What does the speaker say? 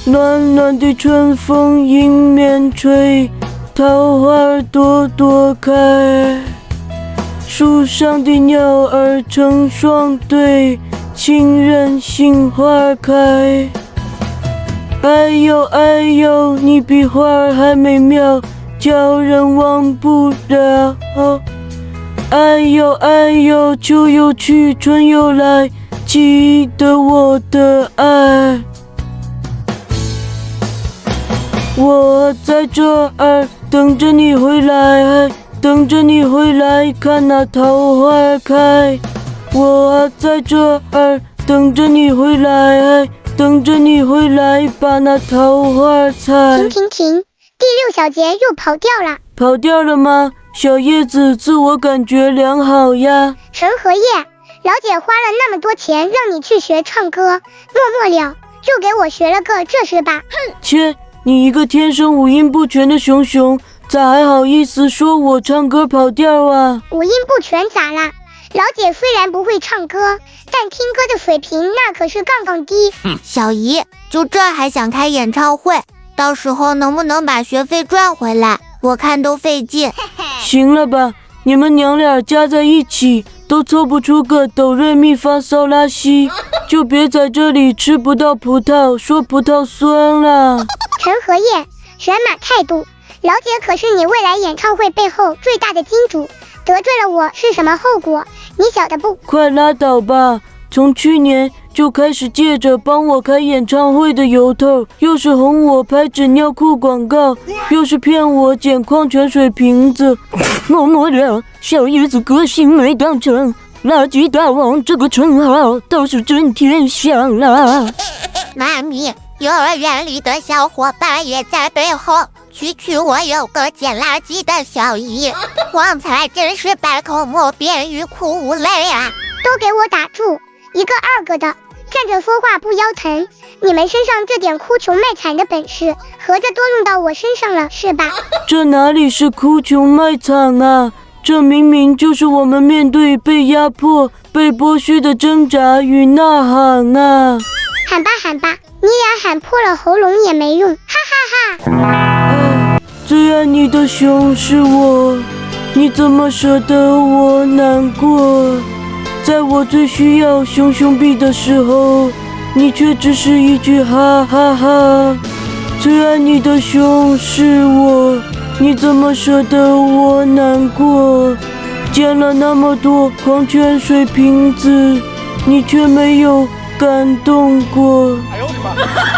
暖暖的春风迎面吹，桃花朵朵开。树上的鸟儿成双对，情人心花开。哎呦哎呦，你比花儿还美妙，叫人忘不了。哎呦哎呦，秋又去，春又来，记得我的爱。我在这儿等着你回来，等着你回来看那桃花开。我在这儿等着你回来，等着你回来把那桃花采。停，第6小节又跑调了。跑调了吗？小叶子自我感觉良好呀。陈荷叶，老姐花了那么多钱让你去学唱歌，默默了，就给我学了个这是吧？哼！切，你一个天生五音不全的熊熊，咋还好意思说我唱歌跑调啊？五音不全咋啦？老姐虽然不会唱歌，但听歌的水平那可是杠杠低。小姨，就这还想开演唱会？到时候能不能把学费赚回来？我看都费劲。行了吧，你们娘俩加在一起都凑不出个哆瑞咪发嗦拉西，就别在这里吃不到葡萄说葡萄酸了。陈荷叶，选马态度，老姐可是你未来演唱会背后最大的金主，得罪了我是什么后果？你晓得不？快拉倒吧！从去年就开始借着帮我开演唱会的由头，又是哄我拍纸尿裤广告，又是骗我捡矿泉水瓶子。默默的小叶子个性没当成，垃圾大王这个称号倒是真天香啦。妈咪，幼儿园里的小伙伴也在背后区我有个捡垃圾的小姨，旺财真是百口莫辩，欲哭无泪啊！都给我打住！一个二个的，站着说话不腰疼。你们身上这点哭穷卖惨的本事，合着都用到我身上了是吧？这哪里是哭穷卖惨啊，这明明就是我们面对被压迫、被剥削的挣扎与呐喊啊！喊吧，你俩喊破了喉咙也没用，哈哈哈！最爱你的熊是我，你怎么舍得我难过？在我最需要熊熊币的时候，你却只是一句哈哈哈。最爱你的熊是我，你怎么舍得我难过？捡了那么多矿泉水瓶子，你却没有感动过。哎呦我的妈！